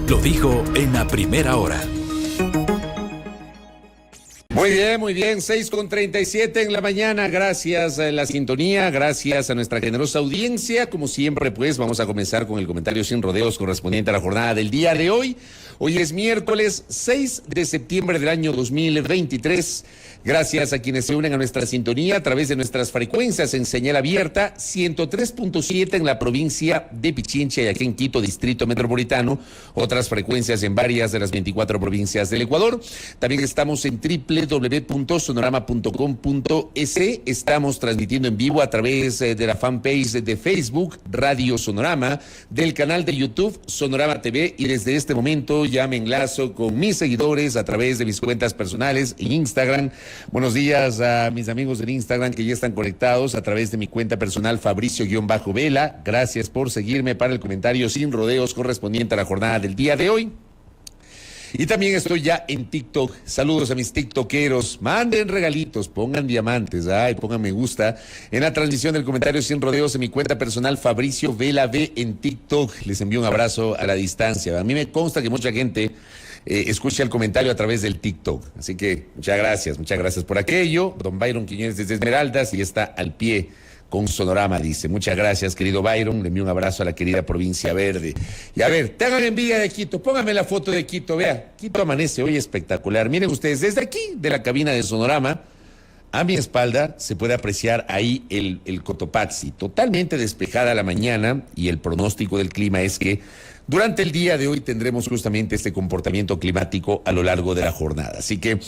Lo dijo en la primera hora. Muy bien, 6:37 en la mañana, gracias a la sintonía, gracias a nuestra generosa audiencia. Como siempre, pues vamos a comenzar con el comentario sin rodeos correspondiente a la jornada del día de hoy. Hoy es miércoles 6 de septiembre del año 2023. Gracias a quienes se unen a nuestra sintonía a través de nuestras frecuencias en señal abierta, 103.7 en la provincia de Pichincha y aquí en Quito, Distrito Metropolitano, otras frecuencias en varias de las 24 provincias del Ecuador. También estamos en www.sonorama.com.es, estamos transmitiendo en vivo a través de la fanpage de Facebook, Radio Sonorama, del canal de YouTube Sonorama TV, y desde este momento ya me enlazo con mis seguidores a través de mis cuentas personales en Instagram. Buenos días a mis amigos en Instagram que ya están conectados a través de mi cuenta personal Fabricio-Vela. Gracias por seguirme para el comentario sin rodeos correspondiente a la jornada del día de hoy. Y también estoy ya en TikTok. Saludos a mis tiktokeros. Manden regalitos, pongan diamantes, pongan me gusta en la transmisión del comentario sin rodeos en mi cuenta personal Fabricio Vela V en TikTok. Les envío un abrazo a la distancia. A mí me consta que mucha gente escucha el comentario a través del TikTok. Así que muchas gracias por aquello. Don Byron Quiñones desde Esmeraldas y está al pie con Sonorama, dice. Muchas gracias, querido Byron. Le envío un abrazo a la querida provincia verde. Y a ver, te hagan envidia de Quito. Póngame la foto de Quito, vea. Quito amanece hoy espectacular. Miren ustedes, desde aquí, de la cabina de Sonorama, a mi espalda se puede apreciar ahí el Cotopaxi. Totalmente despejada la mañana y el pronóstico del clima es que durante el día de hoy tendremos justamente este comportamiento climático a lo largo de la jornada. Así que,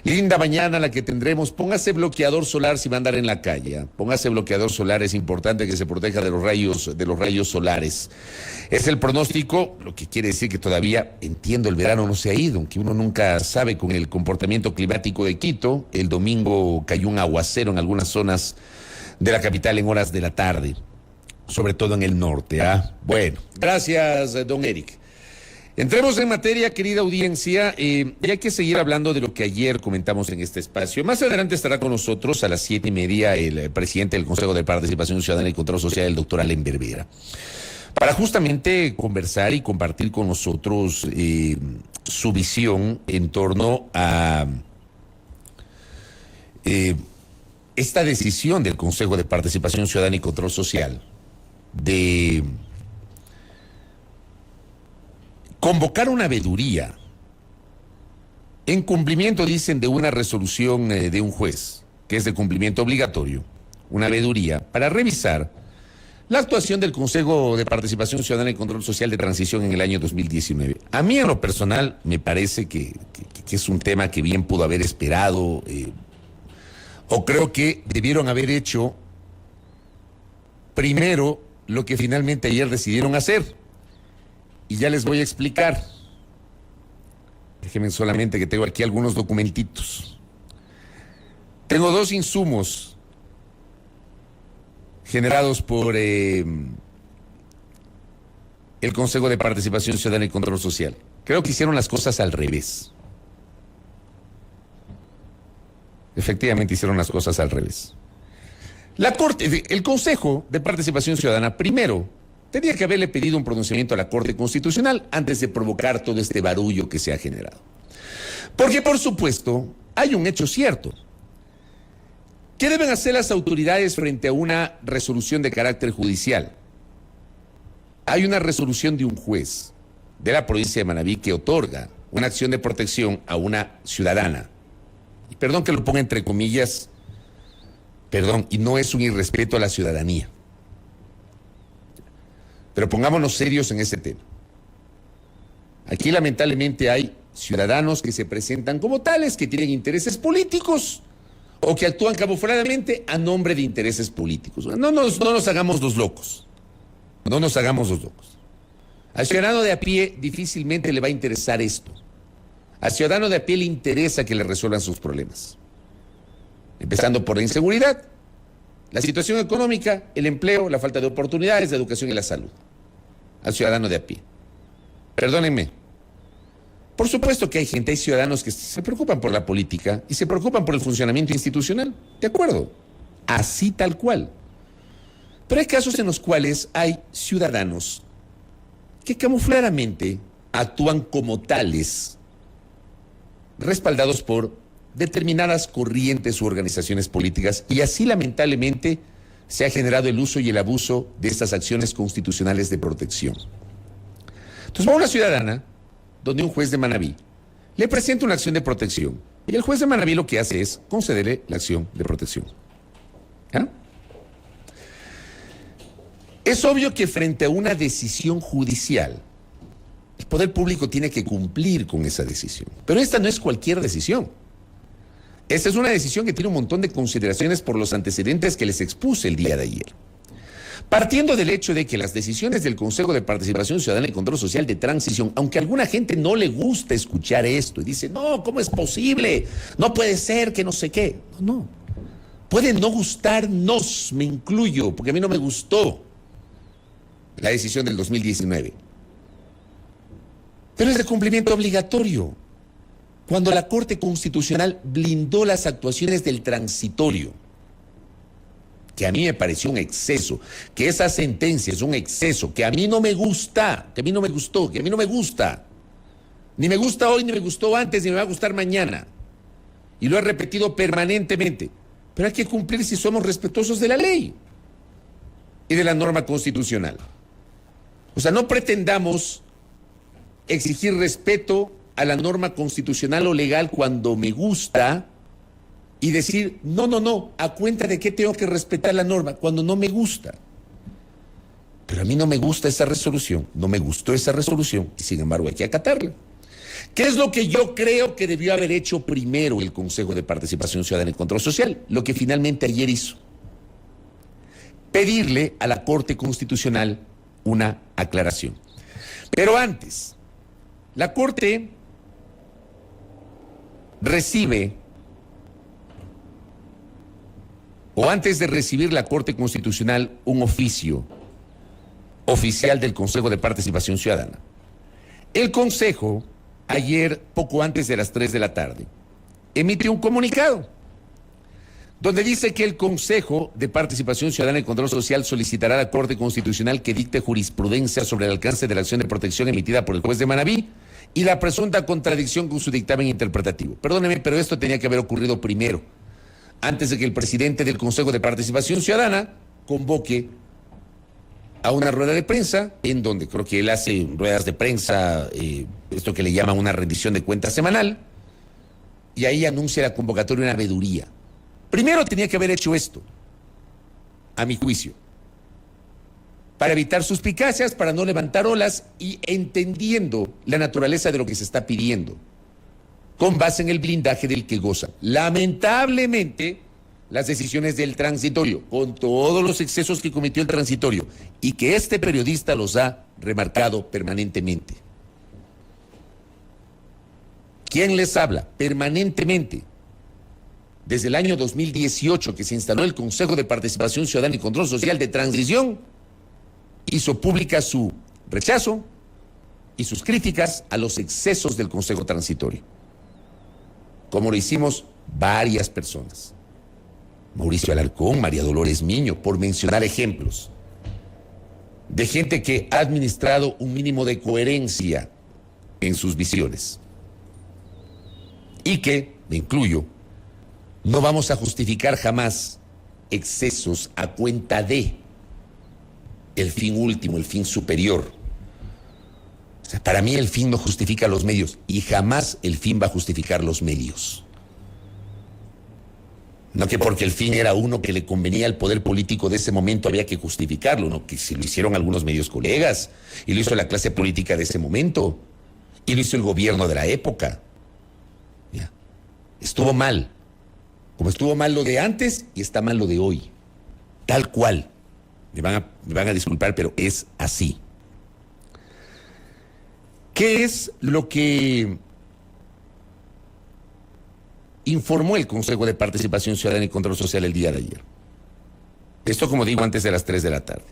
linda mañana la que tendremos. Póngase bloqueador solar si va a andar en la calle. Póngase bloqueador solar, es importante que se proteja de los rayos solares. Es el pronóstico, lo que quiere decir que todavía, entiendo, el verano no se ha ido, aunque uno nunca sabe con el comportamiento climático de Quito. El domingo cayó un aguacero en algunas zonas de la capital en horas de la tarde, sobre todo en el norte. Bueno, gracias, don Eric. Entremos en materia, querida audiencia, y hay que seguir hablando de lo que ayer comentamos en este espacio. Más adelante estará con nosotros a las 7:30 el presidente del Consejo de Participación Ciudadana y Control Social, el doctor Allen Berbera, para justamente conversar y compartir con nosotros su visión en torno a esta decisión del Consejo de Participación Ciudadana y Control Social de convocar una veeduría en cumplimiento, dicen, de una resolución de un juez, que es de cumplimiento obligatorio, una veeduría para revisar la actuación del Consejo de Participación Ciudadana y Control Social de Transición en el año 2019. A mí, en lo personal, me parece que es un tema que bien pudo haber esperado, o creo que debieron haber hecho primero lo que finalmente ayer decidieron hacer. Y ya les voy a explicar. Déjenme solamente que tengo aquí algunos documentitos. Tengo dos insumos generados por el Consejo de Participación Ciudadana y Control Social. Creo que hicieron las cosas al revés. Efectivamente hicieron las cosas al revés. El Consejo de Participación Ciudadana primero tenía que haberle pedido un pronunciamiento a la Corte Constitucional antes de provocar todo este barullo que se ha generado. Porque, por supuesto, hay un hecho cierto. ¿Qué deben hacer las autoridades frente a una resolución de carácter judicial? Hay una resolución de un juez de la provincia de Manabí que otorga una acción de protección a una ciudadana. Y perdón que lo ponga entre comillas, y no es un irrespeto a la ciudadanía. Pero pongámonos serios en ese tema. Aquí lamentablemente hay ciudadanos que se presentan como tales, que tienen intereses políticos o que actúan camufladamente a nombre de intereses políticos. No nos hagamos los locos. No nos hagamos los locos. Al ciudadano de a pie difícilmente le va a interesar esto. Al ciudadano de a pie le interesa que le resuelvan sus problemas. Empezando por la inseguridad, la situación económica, el empleo, la falta de oportunidades, la educación y la salud. Al ciudadano de a pie. Perdónenme. Por supuesto que hay ciudadanos que se preocupan por la política y se preocupan por el funcionamiento institucional. De acuerdo. Así tal cual. Pero hay casos en los cuales hay ciudadanos que camufladamente actúan como tales, respaldados por determinadas corrientes u organizaciones políticas, y así lamentablemente se ha generado el uso y el abuso de estas acciones constitucionales de protección. Entonces va una ciudadana donde un juez de Manabí le presenta una acción de protección y el juez de Manabí lo que hace es concederle la acción de protección. ¿Ah? Es obvio que frente a una decisión judicial, el poder público tiene que cumplir con esa decisión. Pero esta no es cualquier decisión. Esta es una decisión que tiene un montón de consideraciones por los antecedentes que les expuse el día de ayer. Partiendo del hecho de que las decisiones del Consejo de Participación Ciudadana y Control Social de Transición, aunque a alguna gente no le gusta escuchar esto y dice, no, ¿cómo es posible? No puede ser que no sé qué. No. Puede no gustarnos, me incluyo, porque a mí no me gustó la decisión del 2019. Pero es de cumplimiento obligatorio. Cuando la Corte Constitucional blindó las actuaciones del transitorio, que a mí me pareció un exceso, que esa sentencia es un exceso, que a mí no me gusta, que a mí no me gustó, que a mí no me gusta. Ni me gusta hoy, ni me gustó antes, ni me va a gustar mañana. Y lo he repetido permanentemente. Pero hay que cumplir si somos respetuosos de la ley y de la norma constitucional. O sea, no pretendamos exigir respeto a la norma constitucional o legal cuando me gusta y decir, no, ¿a cuenta de qué tengo que respetar la norma cuando no me gusta? Pero a mí no me gusta esa resolución, no me gustó esa resolución y sin embargo hay que acatarla. ¿Qué es lo que yo creo que debió haber hecho primero el Consejo de Participación Ciudadana y Control Social? Lo que finalmente ayer hizo. Pedirle a la Corte Constitucional una aclaración. Pero antes, la Corte recibe, o antes de recibir la Corte Constitucional un oficio oficial del Consejo de Participación Ciudadana. El Consejo, ayer, poco antes de las 3 de la tarde, emitió un comunicado donde dice que el Consejo de Participación Ciudadana y Control Social solicitará a la Corte Constitucional que dicte jurisprudencia sobre el alcance de la acción de protección emitida por el juez de Manabí y la presunta contradicción con su dictamen interpretativo. Perdóneme, pero esto tenía que haber ocurrido primero, antes de que el presidente del Consejo de Participación Ciudadana convoque a una rueda de prensa, en donde creo que él hace ruedas de prensa, esto que le llaman una rendición de cuentas semanal, y ahí anuncia la convocatoria de una veeduría. Primero tenía que haber hecho esto, a mi juicio, para evitar suspicacias, para no levantar olas y entendiendo la naturaleza de lo que se está pidiendo, con base en el blindaje del que goza. Lamentablemente, las decisiones del transitorio, con todos los excesos que cometió el transitorio, y que este periodista los ha remarcado permanentemente. ¿Quién les habla? Permanentemente. Desde el año 2018 que se instaló el Consejo de Participación Ciudadana y Control Social de Transición, hizo pública su rechazo y sus críticas a los excesos del Consejo Transitorio, como lo hicimos varias personas. Mauricio Alarcón, María Dolores Miño, por mencionar ejemplos de gente que ha administrado un mínimo de coherencia en sus visiones y que, me incluyo, no vamos a justificar jamás excesos a cuenta de el fin último, el fin superior. O sea, para mí el fin no justifica los medios y jamás el fin va a justificar los medios. No que porque el fin era uno que le convenía al poder político de ese momento había que justificarlo, no, que si lo hicieron algunos medios colegas y lo hizo la clase política de ese momento y lo hizo el gobierno de la época. Ya. Estuvo mal. Como estuvo mal lo de antes y está mal lo de hoy. Tal cual. Me van a disculpar, pero es así. ¿Qué es lo que informó el Consejo de Participación Ciudadana y Control Social el día de ayer? Esto, como digo, antes de las 3 de la tarde.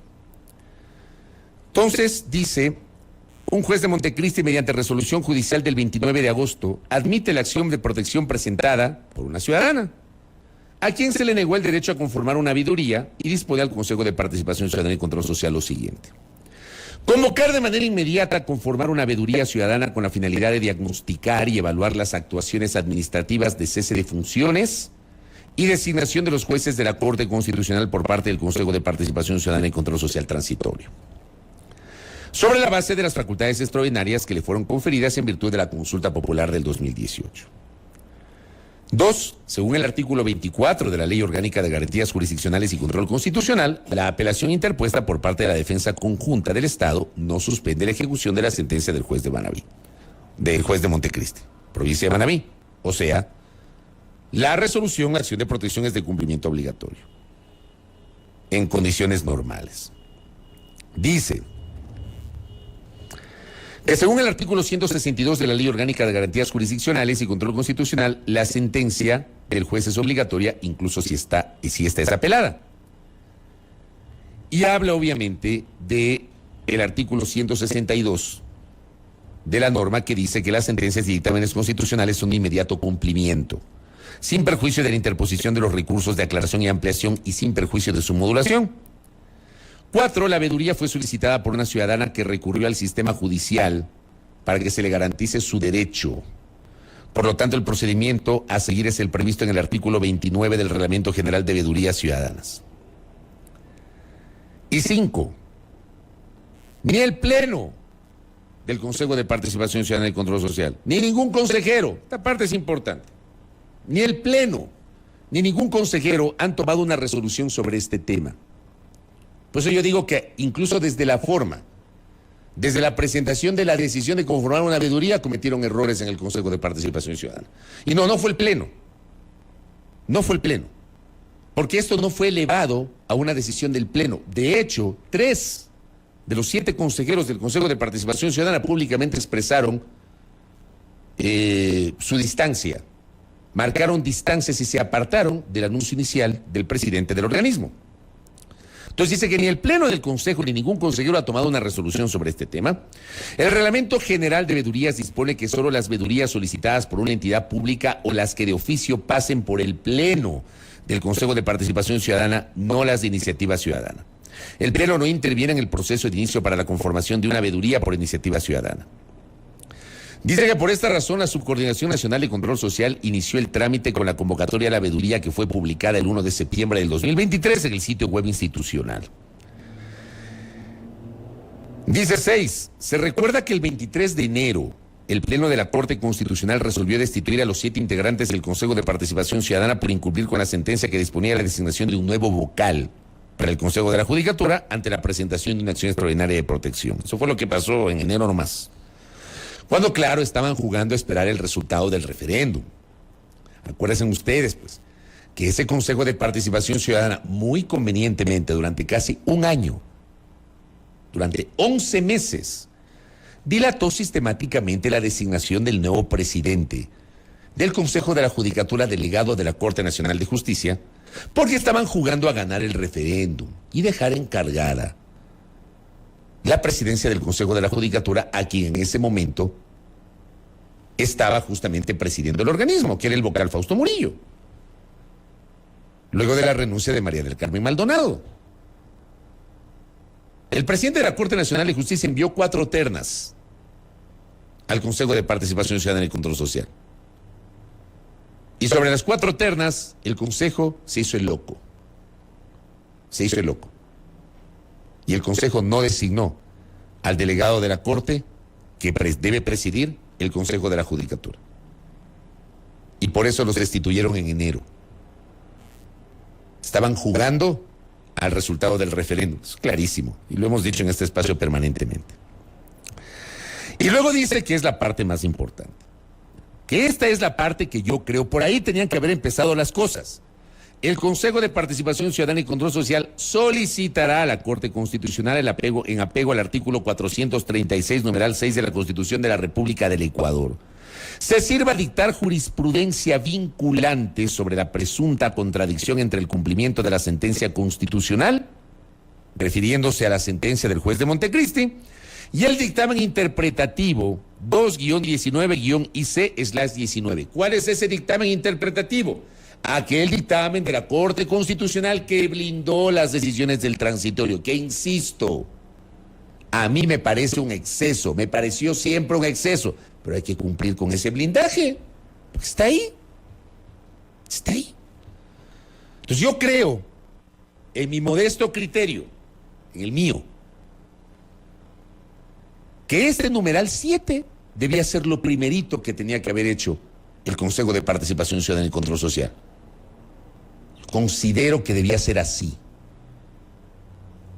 Entonces, dice, un juez de Montecristi, mediante resolución judicial del 29 de agosto, admite la acción de protección presentada por una ciudadana, a quien se le negó el derecho a conformar una habiduría y dispone al Consejo de Participación Ciudadana y Control Social lo siguiente. Convocar de manera inmediata a conformar una veeduría ciudadana con la finalidad de diagnosticar y evaluar las actuaciones administrativas de cese de funciones y designación de los jueces de la Corte Constitucional por parte del Consejo de Participación Ciudadana y Control Social Transitorio, sobre la base de las facultades extraordinarias que le fueron conferidas en virtud de la consulta popular del 2018. 2. Según el artículo 24 de la Ley Orgánica de Garantías Jurisdiccionales y Control Constitucional, la apelación interpuesta por parte de la Defensa Conjunta del Estado no suspende la ejecución de la sentencia del juez de Manabí, del juez de Montecristi, provincia de Manabí. O sea, la resolución, la acción de protección es de cumplimiento obligatorio, en condiciones normales. Dice que según el artículo 162 de la Ley Orgánica de Garantías Jurisdiccionales y Control Constitucional, la sentencia del juez es obligatoria, incluso si esta es apelada. Y habla obviamente de el artículo 162 de la norma que dice que las sentencias y dictámenes constitucionales son de inmediato cumplimiento, sin perjuicio de la interposición de los recursos de aclaración y ampliación y sin perjuicio de su modulación. 4. La veeduría fue solicitada por una ciudadana que recurrió al sistema judicial para que se le garantice su derecho. Por lo tanto, el procedimiento a seguir es el previsto en el artículo 29 del Reglamento General de Veedurías Ciudadanas. Y 5. Ni el Pleno del Consejo de Participación Ciudadana y Control Social, ni ningún consejero, esta parte es importante, ni el Pleno, ni ningún consejero han tomado una resolución sobre este tema. Por eso yo digo que incluso desde la forma, desde la presentación de la decisión de conformar una veeduría, cometieron errores en el Consejo de Participación Ciudadana. Y no fue el Pleno. No fue el Pleno. Porque esto no fue elevado a una decisión del Pleno. De hecho, 3 de los 7 consejeros del Consejo de Participación Ciudadana públicamente expresaron su distancia, marcaron distancias y se apartaron del anuncio inicial del presidente del organismo. Entonces dice que ni el Pleno del Consejo ni ningún consejero ha tomado una resolución sobre este tema. El Reglamento General de Veedurías dispone que solo las veedurías solicitadas por una entidad pública o las que de oficio pasen por el Pleno del Consejo de Participación Ciudadana, no las de iniciativa ciudadana. El Pleno no interviene en el proceso de inicio para la conformación de una veeduría por iniciativa ciudadana. Dice que por esta razón la Subcoordinación Nacional de Control Social inició el trámite con la convocatoria a la veeduría que fue publicada el 1 de septiembre del 2023 en el sitio web institucional. Dice 6. Se recuerda que el 23 de enero el Pleno de la Corte Constitucional resolvió destituir a los 7 integrantes del Consejo de Participación Ciudadana por incumplir con la sentencia que disponía la designación de un nuevo vocal para el Consejo de la Judicatura ante la presentación de una acción extraordinaria de protección. Eso fue lo que pasó en enero nomás. Cuando, claro, estaban jugando a esperar el resultado del referéndum. Acuérdense ustedes, pues, que ese Consejo de Participación Ciudadana, muy convenientemente, durante casi un año, durante 11 meses, dilató sistemáticamente la designación del nuevo presidente del Consejo de la Judicatura delegado de la Corte Nacional de Justicia, porque estaban jugando a ganar el referéndum y dejar encargada la presidencia del Consejo de la Judicatura a quien en ese momento estaba justamente presidiendo el organismo, que era el vocal Fausto Murillo, luego de la renuncia de María del Carmen Maldonado. El presidente de la Corte Nacional de Justicia envió 4 ternas al Consejo de Participación Ciudadana y Control Social. Y sobre las 4 ternas, el Consejo se hizo el loco. Se hizo el loco. Y el Consejo no designó al delegado de la Corte que debe presidir el Consejo de la Judicatura. Y por eso los destituyeron en enero. Estaban jugando al resultado del referéndum. Es clarísimo. Y lo hemos dicho en este espacio permanentemente. Y luego dice que es la parte más importante. Que esta es la parte que yo creo, por ahí tenían que haber empezado las cosas. El Consejo de Participación Ciudadana y Control Social solicitará a la Corte Constitucional en apego al artículo 436, numeral 6 de la Constitución de la República del Ecuador. Se sirva a dictar jurisprudencia vinculante sobre la presunta contradicción entre el cumplimiento de la sentencia constitucional, refiriéndose a la sentencia del juez de Montecristi, y el dictamen interpretativo 2-19-IC/19. ¿Cuál es ese dictamen interpretativo? Aquel dictamen de la Corte Constitucional que blindó las decisiones del transitorio, que insisto, A mí me parece un exceso, me pareció siempre un exceso, pero hay que cumplir con ese blindaje, porque está ahí. Está ahí. Entonces yo creo, en mi modesto criterio, en el mío, que este numeral 7 debía ser lo primerito que tenía que haber hecho el Consejo de Participación Ciudadana y Control Social. Considero que debía ser así.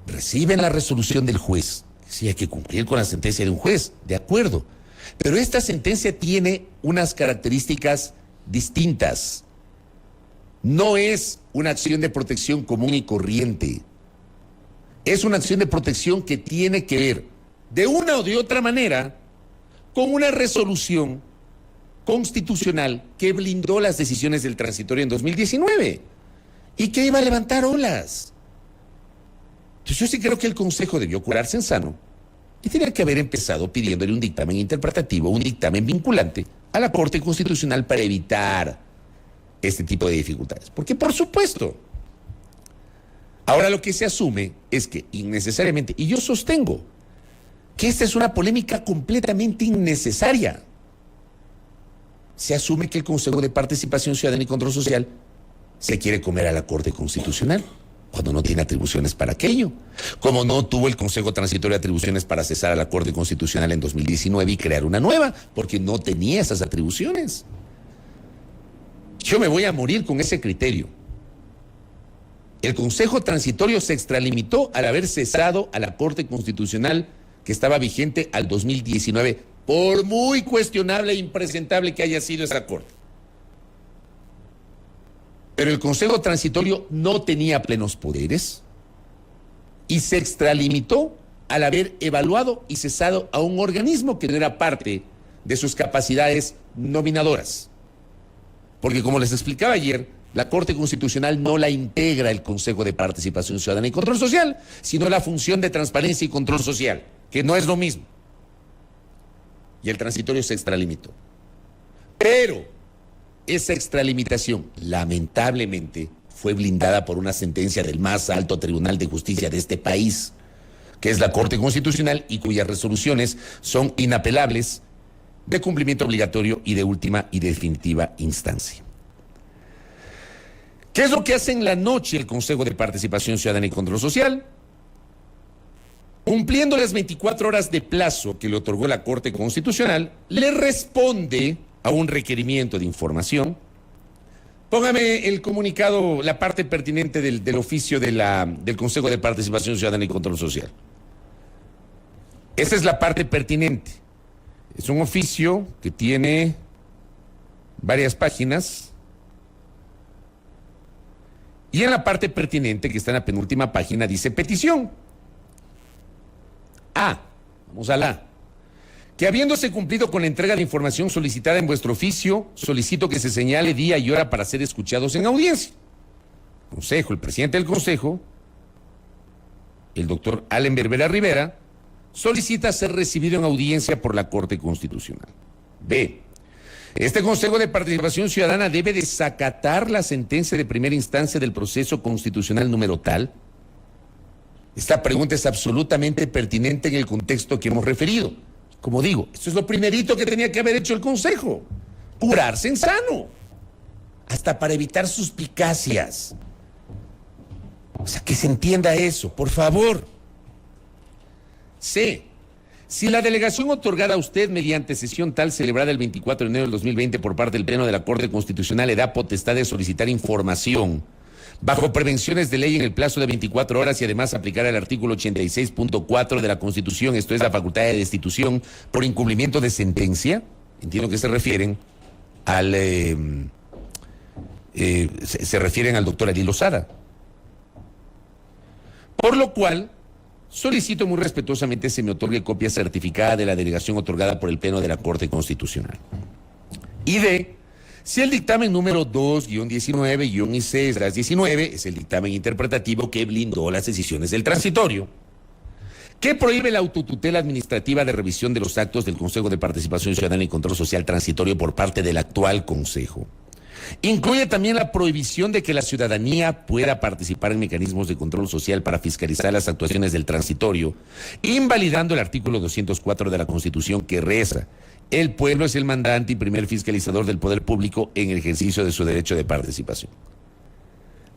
Reciben la resolución del juez. Sí, hay que cumplir con la sentencia de un juez, de acuerdo. Pero esta sentencia tiene unas características distintas. No es una acción de protección común y corriente. Es una acción de protección que tiene que ver, de una o de otra manera, con una resolución constitucional que blindó las decisiones del transitorio en 2019 y que iba a levantar olas. Entonces yo sí creo que el Consejo debió curarse en sano y tenía que haber empezado pidiéndole un dictamen interpretativo, un dictamen vinculante a la Corte Constitucional para evitar este tipo de dificultades. Porque por supuesto, ahora lo que se asume es que innecesariamente, y yo sostengo que esta es una polémica completamente innecesaria, se asume que el Consejo de Participación Ciudadana y Control Social se quiere comer a la Corte Constitucional, cuando no tiene atribuciones para aquello. Como no tuvo el Consejo Transitorio atribuciones para cesar a la Corte Constitucional en 2019 y crear una nueva, porque no tenía esas atribuciones. Yo me voy a morir con ese criterio. El Consejo Transitorio se extralimitó al haber cesado a la Corte Constitucional que estaba vigente al 2019, por muy cuestionable e impresentable que haya sido esa Corte. Pero el Consejo Transitorio no tenía plenos poderes y se extralimitó al haber evaluado y cesado a un organismo que no era parte de sus capacidades nominadoras. Porque como les explicaba ayer, la Corte Constitucional no la integra el Consejo de Participación Ciudadana y Control Social, sino la función de transparencia y control social, que no es lo mismo. Y el transitorio se extralimitó. Pero esa extralimitación, lamentablemente, fue blindada por una sentencia del más alto tribunal de justicia de este país, que es la Corte Constitucional, y cuyas resoluciones son inapelables, de cumplimiento obligatorio y de última y definitiva instancia. ¿Qué es lo que hace en la noche el Consejo de Participación Ciudadana y Control Social? Cumpliendo las 24 horas de plazo que le otorgó la Corte Constitucional, le responde a un requerimiento de información. Póngame el comunicado, la parte pertinente del oficio del Consejo de Participación Ciudadana y Control Social. Esa es la parte pertinente. Es un oficio que tiene varias páginas. Y en la parte pertinente, que está en la penúltima página, dice petición. Vamos a la. Que habiéndose cumplido con la entrega de información solicitada en vuestro oficio, solicito que se señale día y hora para ser escuchados en audiencia. Consejo, el presidente del Consejo, el doctor Allen Berbera Rivera, solicita ser recibido en audiencia por la Corte Constitucional. B. Este Consejo de Participación Ciudadana debe desacatar la sentencia de primera instancia del proceso constitucional número tal. Esta pregunta es absolutamente pertinente en el contexto que hemos referido. Como digo, esto es lo primerito que tenía que haber hecho el Consejo. Curarse en sano. Hasta para evitar suspicacias. O sea, que se entienda eso, por favor. C. Si la delegación otorgada a usted mediante sesión tal celebrada el 24 de enero del 2020 por parte del Pleno de la Corte Constitucional le da potestad de solicitar información bajo prevenciones de ley en el plazo de 24 horas y además aplicar el artículo 86.4 de la Constitución, esto es la facultad de destitución por incumplimiento de sentencia, entiendo que se refieren se refieren al doctor Adil Lozada. Por lo cual, solicito muy respetuosamente se me otorgue copia certificada de la delegación otorgada por el Pleno de la Corte Constitucional. Y D. Si el dictamen número 2-19-IC/19 es el dictamen interpretativo que blindó las decisiones del transitorio, que prohíbe la autotutela administrativa de revisión de los actos del Consejo de Participación Ciudadana y Control Social transitorio por parte del actual Consejo, Incluye también la prohibición de que la ciudadanía pueda participar en mecanismos de control social para fiscalizar las actuaciones del transitorio, invalidando el artículo 204 de la Constitución que reza: el pueblo es el mandante y primer fiscalizador del poder público en el ejercicio de su derecho de participación.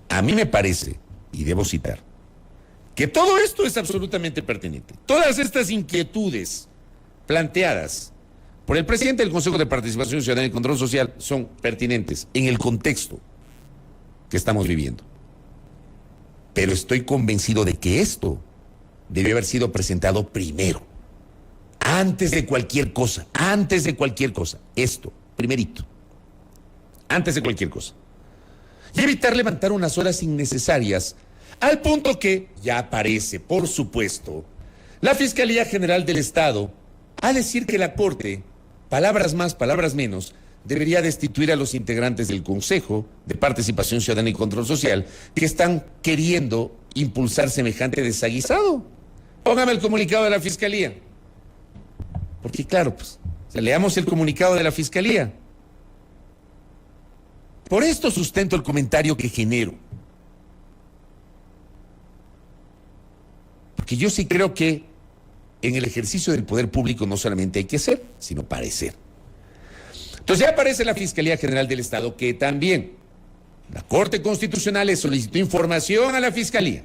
A mí me parece, y debo citar, que todo esto es absolutamente pertinente. Todas estas inquietudes planteadas por el presidente del Consejo de Participación Ciudadana y Control Social son pertinentes en el contexto que estamos viviendo. Pero estoy convencido de que esto debió haber sido presentado primero, antes de cualquier cosa, esto, primerito, antes de cualquier cosa. Y evitar levantar unas horas innecesarias, al punto que ya aparece, por supuesto, la Fiscalía General del Estado a decir que la Corte, palabras más, palabras menos, debería destituir a los integrantes del Consejo de Participación Ciudadana y Control Social que están queriendo impulsar semejante desaguisado. Póngame el comunicado de la Fiscalía. Porque claro, pues, leamos el comunicado de la Fiscalía. Por esto sustento el comentario que genero. Porque yo sí creo que en el ejercicio del poder público no solamente hay que ser, sino parecer. Entonces ya aparece la Fiscalía General del Estado, que también la Corte Constitucional le solicitó información a la Fiscalía.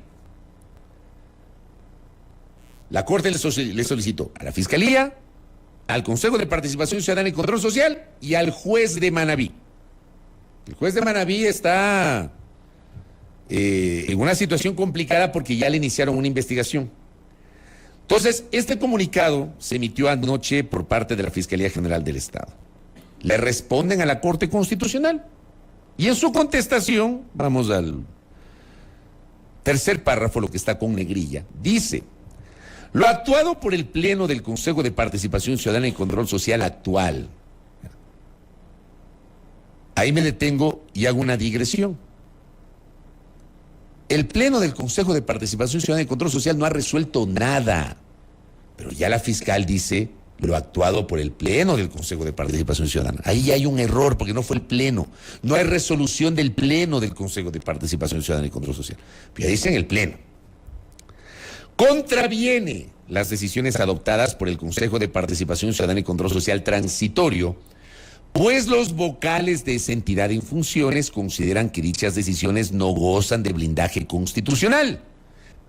La Corte le solicitó a la Fiscalía, al Consejo de Participación Ciudadana y Control Social y al juez de Manabí. El juez de Manabí está en una situación complicada porque ya le iniciaron una investigación. Entonces, este comunicado se emitió anoche por parte de la Fiscalía General del Estado. Le responden a la Corte Constitucional. Y en su contestación, vamos al tercer párrafo, lo que está con negrilla, dice: lo actuado por el Pleno del Consejo de Participación Ciudadana y Control Social actual. Ahí me detengo y hago una digresión. El Pleno del Consejo de Participación Ciudadana y Control Social no ha resuelto nada, pero ya la fiscal dice lo actuado por el Pleno del Consejo de Participación Ciudadana. Ahí hay un error porque no fue el Pleno, no hay resolución del Pleno del Consejo de Participación Ciudadana y Control Social. Ya dicen el Pleno. Contraviene las decisiones adoptadas por el Consejo de Participación Ciudadana y Control Social transitorio, pues los vocales de esa entidad en funciones consideran que dichas decisiones no gozan de blindaje constitucional,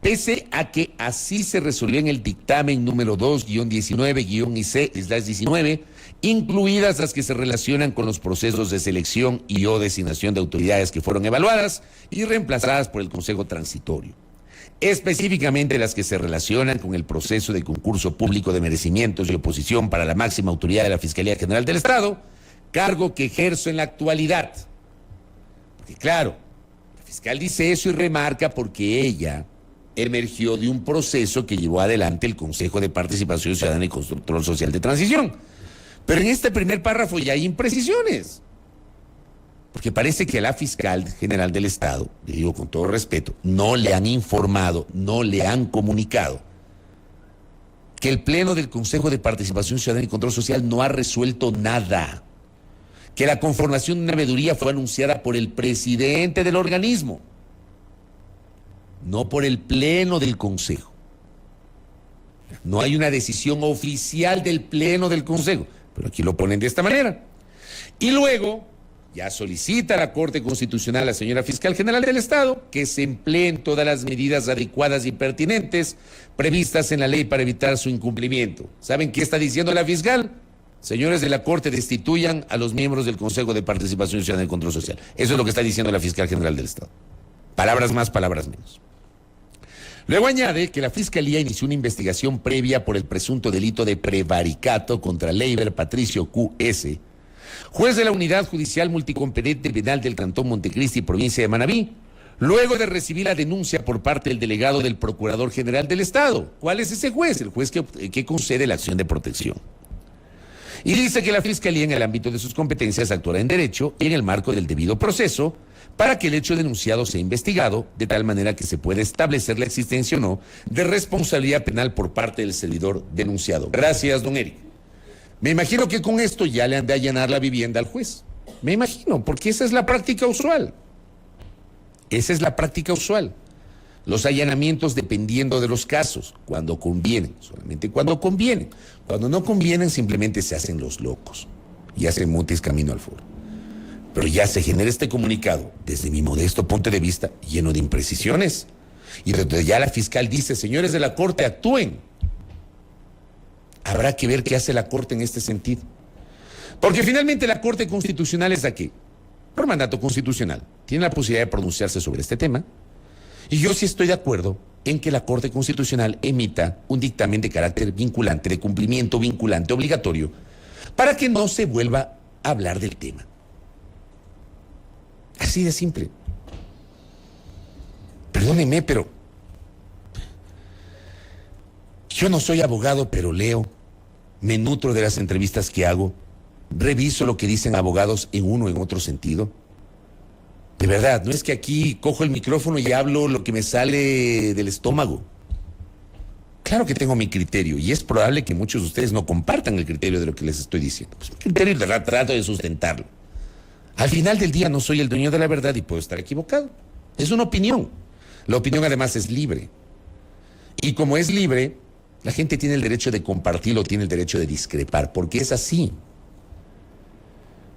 pese a que así se resolvió en el dictamen número 2-19-IC/19, incluidas las que se relacionan con los procesos de selección y o designación de autoridades que fueron evaluadas y reemplazadas por el Consejo Transitorio. Específicamente las que se relacionan con el proceso de concurso público de merecimientos y oposición para la máxima autoridad de la Fiscalía General del Estado, cargo que ejerzo en la actualidad. Porque claro, la fiscal dice eso y remarca porque ella emergió de un proceso que llevó adelante el Consejo de Participación Ciudadana y Control Social de Transición. Pero en este primer párrafo ya hay imprecisiones. Porque parece que a la fiscal general del Estado, le digo con todo respeto, no le han informado, no le han comunicado que el Pleno del Consejo de Participación Ciudadana y Control Social no ha resuelto nada. Que la conformación de una veeduría fue anunciada por el presidente del organismo, no por el Pleno del Consejo. No hay una decisión oficial del Pleno del Consejo, pero aquí lo ponen de esta manera. Y luego ya solicita a la Corte Constitucional, a la señora Fiscal General del Estado, que se empleen todas las medidas adecuadas y pertinentes previstas en la ley para evitar su incumplimiento. ¿Saben qué está diciendo la fiscal? Señores de la Corte, destituyan a los miembros del Consejo de Participación Ciudadana y Control Social. Eso es lo que está diciendo la Fiscal General del Estado. Palabras más, palabras menos. Luego añade que la Fiscalía inició una investigación previa por el presunto delito de prevaricato contra Leiber Patricio Q.S., juez de la Unidad Judicial Multicompetente Penal del Cantón Montecristi, provincia de Manabí, luego de recibir la denuncia por parte del delegado del Procurador General del Estado. ¿Cuál es ese juez? El juez que concede la acción de protección. Y dice que la Fiscalía, en el ámbito de sus competencias, actuará en derecho y en el marco del debido proceso para que el hecho denunciado sea investigado, de tal manera que se pueda establecer la existencia o no de responsabilidad penal por parte del servidor denunciado. Gracias, don Eric. Me imagino que con esto ya le han de allanar la vivienda al juez. Me imagino, porque esa es la práctica usual. Esa es la práctica usual. Los allanamientos dependiendo de los casos, cuando convienen, solamente cuando convienen. Cuando no convienen, simplemente se hacen los locos y hacen montes camino al foro. Pero ya se genera este comunicado, desde mi modesto punto de vista, lleno de imprecisiones. Y donde ya la fiscal dice, señores de la Corte, actúen. Habrá que ver qué hace la Corte en este sentido. Porque finalmente la Corte Constitucional es aquí, por mandato constitucional, tiene la posibilidad de pronunciarse sobre este tema. Y yo sí estoy de acuerdo en que la Corte Constitucional emita un dictamen de carácter vinculante, de cumplimiento vinculante, obligatorio, para que no se vuelva a hablar del tema. Así de simple. Perdónenme, pero yo no soy abogado, pero leo, me nutro de las entrevistas que hago, reviso lo que dicen abogados en uno o en otro sentido. De verdad, no es que aquí cojo el micrófono y hablo lo que me sale del estómago. Claro que tengo mi criterio y es probable que muchos de ustedes no compartan el criterio de lo que les estoy diciendo. Pues mi criterio trato de sustentarlo. Al final del día no soy el dueño de la verdad y puedo estar equivocado. Es una opinión. La opinión además es libre. Y como es libre, la gente tiene el derecho de compartirlo, tiene el derecho de discrepar, porque es así.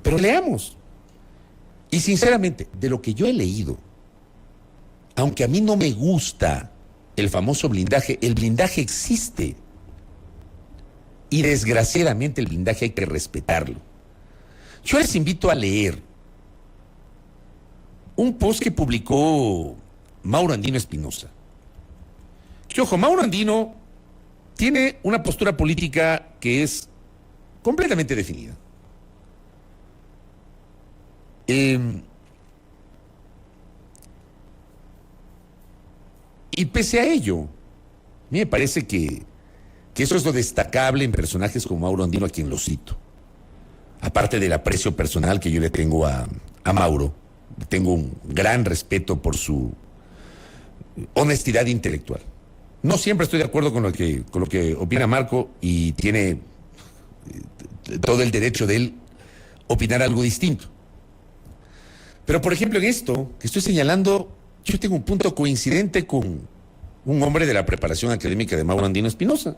Pero leamos. Y sinceramente, de lo que yo he leído, aunque a mí no me gusta el famoso blindaje, el blindaje existe. Y desgraciadamente el blindaje hay que respetarlo. Yo les invito a leer un post que publicó Mauro Andino Espinosa. Que ojo, Mauro Andino tiene una postura política que es completamente definida. Y pese a ello, a mí me parece que eso es lo destacable en personajes como Mauro Andino, a quien lo cito. Aparte del aprecio personal que yo le tengo a Mauro, tengo un gran respeto por su honestidad intelectual. No siempre estoy de acuerdo con lo que opina Marco y tiene todo el derecho de él opinar algo distinto. Pero, por ejemplo, en esto que estoy señalando, yo tengo un punto coincidente con un hombre de la preparación académica de Mauro Andino Espinosa.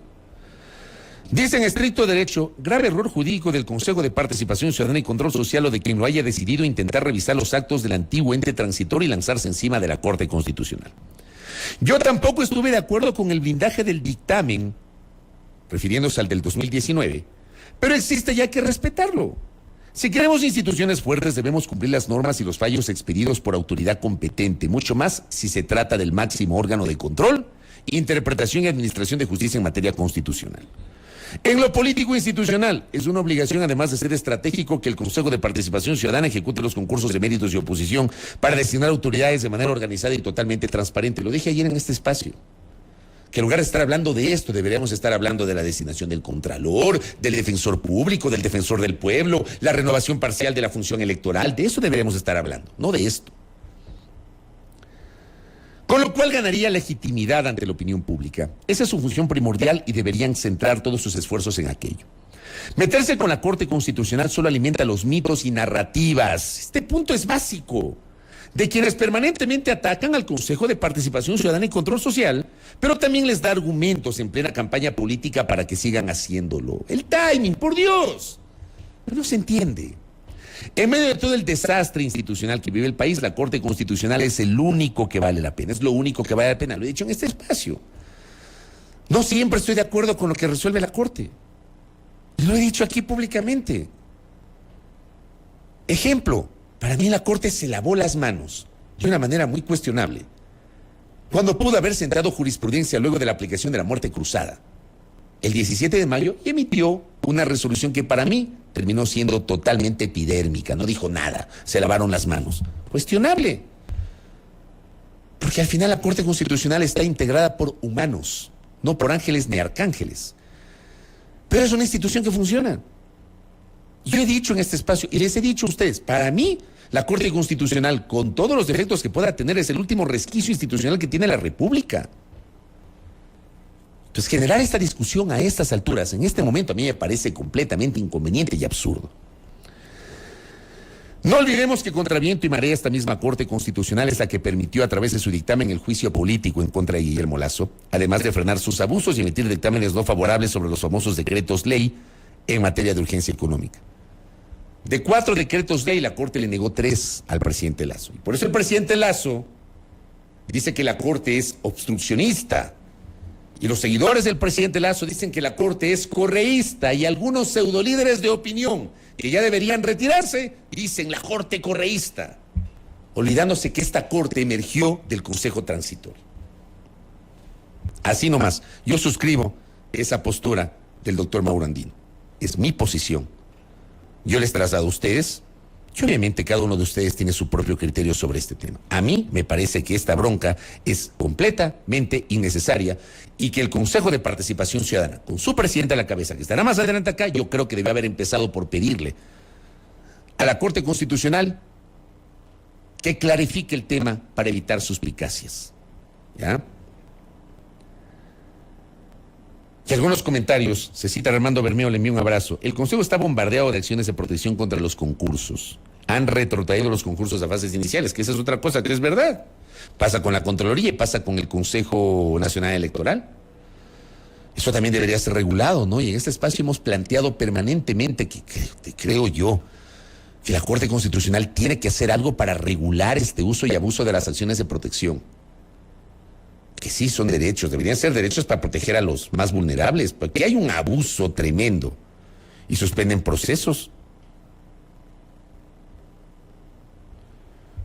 Dice en estricto derecho, grave error jurídico del Consejo de Participación Ciudadana y Control Social o de quien lo haya decidido intentar revisar los actos del antiguo ente transitorio y lanzarse encima de la Corte Constitucional. Yo tampoco estuve de acuerdo con el blindaje del dictamen, refiriéndose al del 2019, pero existe y hay que respetarlo. Si queremos instituciones fuertes, debemos cumplir las normas y los fallos expedidos por autoridad competente, mucho más si se trata del máximo órgano de control, interpretación y administración de justicia en materia constitucional. En lo político institucional, es una obligación, además de ser estratégico, que el Consejo de Participación Ciudadana ejecute los concursos de méritos y oposición para designar autoridades de manera organizada y totalmente transparente. Lo dije ayer en este espacio. Que en lugar de estar hablando de esto, deberíamos estar hablando de la designación del Contralor, del Defensor Público, del Defensor del Pueblo, la renovación parcial de la función electoral. De eso deberíamos estar hablando, no de esto. Con lo cual ganaría legitimidad ante la opinión pública. Esa es su función primordial y deberían centrar todos sus esfuerzos en aquello. Meterse con la Corte Constitucional solo alimenta los mitos y narrativas. Este punto es básico. De quienes permanentemente atacan al Consejo de Participación Ciudadana y Control Social, pero también les da argumentos en plena campaña política para que sigan haciéndolo. El timing, por Dios. Pero no se entiende. En medio de todo el desastre institucional que vive el país, la Corte Constitucional es el único que vale la pena, es lo único que vale la pena. Lo he dicho en este espacio. No siempre estoy de acuerdo con lo que resuelve la Corte. Lo he dicho aquí públicamente. Ejemplo. Para mí la Corte se lavó las manos de una manera muy cuestionable cuando pudo haber sentado jurisprudencia luego de la aplicación de la muerte cruzada. El 17 de mayo emitió una resolución que para mí terminó siendo totalmente epidérmica, no dijo nada, se lavaron las manos. Cuestionable. Porque al final la Corte Constitucional está integrada por humanos, no por ángeles ni arcángeles. Pero es una institución que funciona. Yo he dicho en este espacio, y les he dicho a ustedes, para mí, la Corte Constitucional, con todos los defectos que pueda tener, es el último resquicio institucional que tiene la República. Entonces, generar esta discusión a estas alturas, en este momento, a mí me parece completamente inconveniente y absurdo. No olvidemos que contra viento y marea esta misma Corte Constitucional es la que permitió a través de su dictamen el juicio político en contra de Guillermo Lasso, además de frenar sus abusos y emitir dictámenes no favorables sobre los famosos decretos ley en materia de urgencia económica. De 4 decretos ley, la Corte le negó 3 al presidente Lasso. Y por eso el presidente Lasso dice que la Corte es obstruccionista. Y los seguidores del presidente Lasso dicen que la Corte es correísta, y algunos pseudolíderes de opinión que ya deberían retirarse dicen la Corte correísta, olvidándose que esta Corte emergió del Consejo Transitorio. Así nomás, yo suscribo esa postura del doctor Mauro Andino. Es mi posición. Yo les traslado a ustedes, y obviamente cada uno de ustedes tiene su propio criterio sobre este tema. A mí me parece que esta bronca es completamente innecesaria y que el Consejo de Participación Ciudadana, con su presidente a la cabeza, que estará más adelante acá, yo creo que debe haber empezado por pedirle a la Corte Constitucional que clarifique el tema para evitar suspicacias. ¿Ya? Y algunos comentarios, se cita a Armando Bermeo, le envío un abrazo. El Consejo está bombardeado de acciones de protección contra los concursos. Han retrotraído los concursos a fases iniciales, que esa es otra cosa que es verdad. Pasa con la Contraloría y pasa con el Consejo Nacional Electoral. Eso también debería ser regulado, ¿no? Y en este espacio hemos planteado permanentemente que creo yo, que la Corte Constitucional tiene que hacer algo para regular este uso y abuso de las acciones de protección. Que sí son derechos, deberían ser derechos para proteger a los más vulnerables, porque hay un abuso tremendo y suspenden procesos.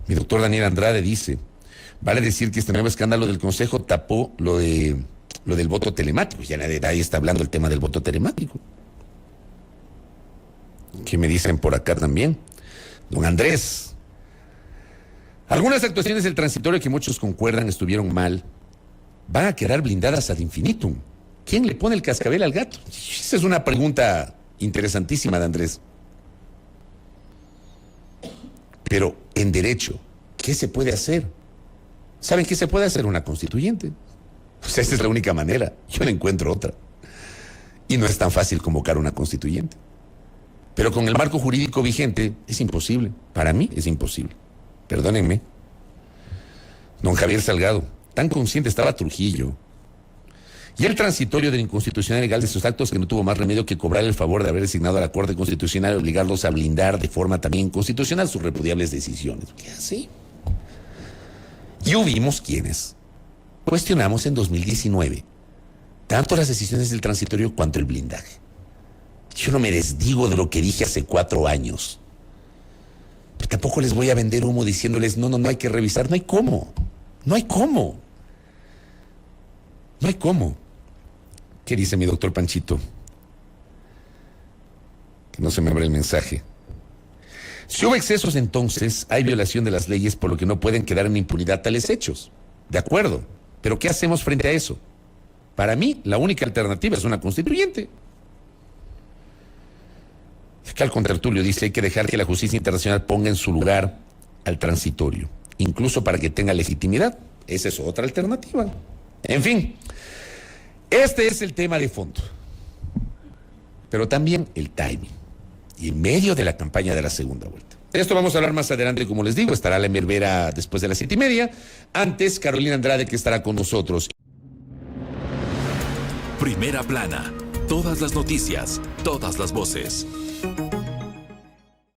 Mi doctor Daniel Andrade dice, vale decir que este nuevo escándalo del Consejo tapó lo del voto telemático. Ya nadie está hablando del tema del voto telemático. ¿Qué me dicen por acá también? Don Andrés, algunas actuaciones del transitorio que muchos concuerdan estuvieron mal, van a quedar blindadas ad infinitum. ¿Quién le pone el cascabel al gato? Esa es una pregunta interesantísima de Andrés. Pero en derecho, ¿qué se puede hacer? ¿Saben qué se puede hacer? Una constituyente. O sea, esa es la única manera. Yo no encuentro otra. Y no es tan fácil convocar una constituyente. Pero con el marco jurídico vigente es imposible. Para mí es imposible. Perdónenme. Don Javier Salgado, tan consciente estaba Trujillo. Y el transitorio del inconstitucional legal de sus actos que no tuvo más remedio que cobrar el favor de haber designado a la Corte Constitucional y obligarlos a blindar de forma también constitucional sus repudiables decisiones. ¿Qué así? Y hubimos quienes cuestionamos en 2019 tanto las decisiones del transitorio cuanto el blindaje. Yo no me desdigo de lo que dije hace 4 años. Pero tampoco les voy a vender humo diciéndoles no hay que revisar. No hay cómo. No hay cómo. No hay cómo. ¿Qué dice mi doctor Panchito? Que no se me abre el mensaje. Si hubo excesos, entonces hay violación de las leyes, por lo que no pueden quedar en impunidad tales hechos. De acuerdo. Pero ¿qué hacemos frente a eso? Para mí, la única alternativa es una constituyente. Acá el contertulio dice, hay que dejar que la justicia internacional ponga en su lugar al transitorio, incluso para que tenga legitimidad. Esa es otra alternativa. En fin, este es el tema de fondo, pero también el timing, y en medio de la campaña de la segunda vuelta. De esto vamos a hablar más adelante, como les digo, estará la Mervera después de las 7:30, antes Carolina Andrade, que estará con nosotros. Primera plana, todas las noticias, todas las voces.